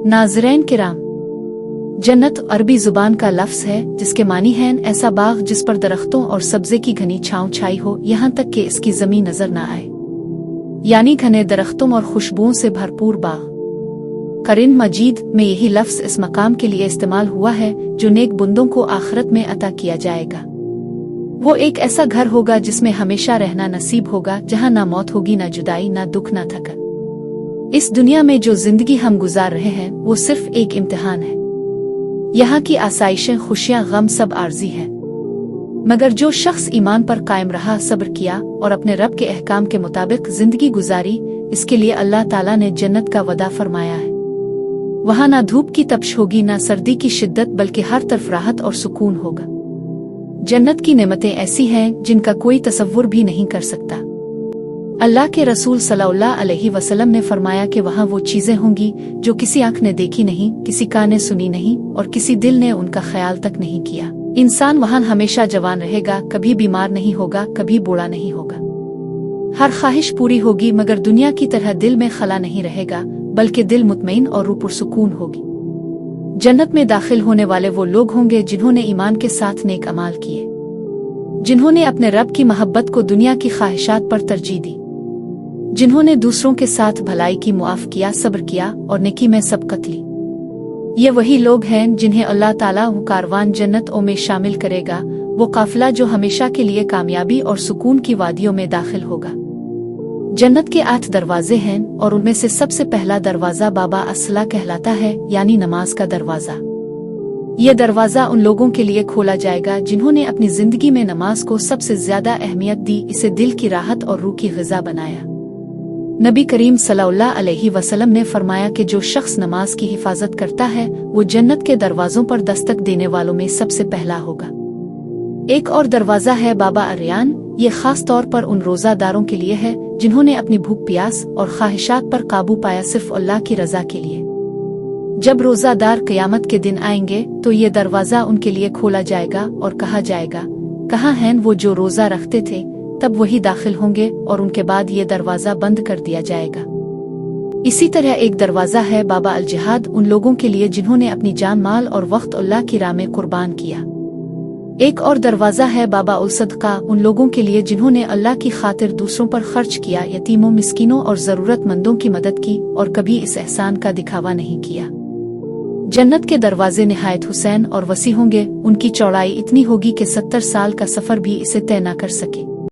नाज़रीन किराम, जन्नत अरबी जुबान का लफ्ज़ है जिसके मानी हैं ऐसा बाग जिस पर दरख्तों और सब्ज़े की घनी छाँव छाई हो, यहाँ तक कि इसकी ज़मीन नज़र न आए, यानी घने दरख्तों और खुशबुओं से भरपूर बाग। कुरान मजीद में यही लफ्ज़ इस मकाम के लिए इस्तेमाल हुआ है जो नेक बंदों को आखिरत में अता किया जाएगा। वो एक ऐसा घर होगा जिसमें हमेशा रहना नसीब होगा, जहाँ ना मौत होगी, ना जुदाई, ना दुख, ना थकन। इस दुनिया में जो जिंदगी हम गुजार रहे हैं वो सिर्फ एक इम्तिहान है। यहाँ की आसाइशें, खुशियाँ, गम सब आर्जी हैं, मगर जो शख्स ईमान पर कायम रहा, सब्र किया और अपने रब के अहकाम के मुताबिक जिंदगी गुजारी, इसके लिए अल्लाह ताला ने जन्नत का वदा फरमाया है। वहाँ ना धूप की तपश होगी, ना सर्दी की शिद्दत, बल्कि हर तरफ राहत और सुकून होगा। जन्नत की नेमतें ऐसी हैं जिनका कोई तसव्वुर भी नहीं कर सकता। अल्लाह के रसूल सल्लल्लाहु अलैहि वसल्लम ने फरमाया कि वहाँ वो चीजें होंगी जो किसी आंख ने देखी नहीं, किसी कान ने सुनी नहीं और किसी दिल ने उनका ख्याल तक नहीं किया। इंसान वहाँ हमेशा जवान रहेगा, कभी बीमार नहीं होगा, कभी बूढ़ा नहीं होगा। हर ख्वाहिश पूरी होगी, मगर दुनिया की तरह दिल में खला नहीं रहेगा, बल्कि दिल मुतमईन और रूह पुरसुकून होगी। जन्नत में दाखिल होने वाले वो लोग होंगे जिन्होंने ईमान के साथ नेक अमाल किए, जिन्होंने अपने रब की मोहब्बत को दुनिया की ख्वाहिशात पर तरजीह दी, जिन्होंने दूसरों के साथ भलाई की मुआफ किया, सब्र किया और नेकी में सबकत ली। ये वही लोग हैं जिन्हें अल्लाह ताला कारवान जन्नतों में शामिल करेगा, वो काफिला जो हमेशा के लिए कामयाबी और सुकून की वादियों में दाखिल होगा। जन्नत के 8 दरवाजे हैं और उनमें से सबसे पहला दरवाजा बाबा अस्सला कहलाता है, यानी नमाज का दरवाजा। ये दरवाजा उन लोगों के लिए खोला जाएगा जिन्होंने अपनी जिंदगी में नमाज को सबसे ज्यादा अहमियत दी, इसे दिल की राहत और रूह की ग़िज़ा बनाया। नबी करीम सल्लल्लाहु अलैहि वसल्लम ने फरमाया कि जो शख्स नमाज की हिफाजत करता है वो जन्नत के दरवाजों पर दस्तक देने वालों में सबसे पहला होगा। एक और दरवाजा है बाबा अर्यान। ये खास तौर पर उन रोजादारों के लिए है जिन्होंने अपनी भूख प्यास और ख्वाहिशात पर काबू पाया सिर्फ अल्लाह की रजा के लिए। जब रोजादार क़यामत के दिन आएंगे तो ये दरवाजा उनके लिए खोला जाएगा और कहा जाएगा, कहाँ हैं वो जो रोजा रखते थे? तब वही दाखिल होंगे और उनके बाद ये दरवाजा बंद कर दिया जाएगा। इसी तरह एक दरवाजा है बाबा अल जिहाद, उन लोगों के लिए जिन्होंने अपनी जान, माल और वक्त अल्लाह की राह में कुर्बान किया। एक और दरवाजा है बाबा उल सदका, उन लोगों के लिए जिन्होंने अल्लाह की खातिर दूसरों पर खर्च किया, यतीमों, मिस्कीनों और जरूरतमंदों की मदद की और कभी इस एहसान का दिखावा नहीं किया। जन्नत के दरवाजे निहायत हुसैन और वसी होंगे, उनकी चौड़ाई इतनी होगी कि 70 साल का सफर भी इसे तय न कर सके।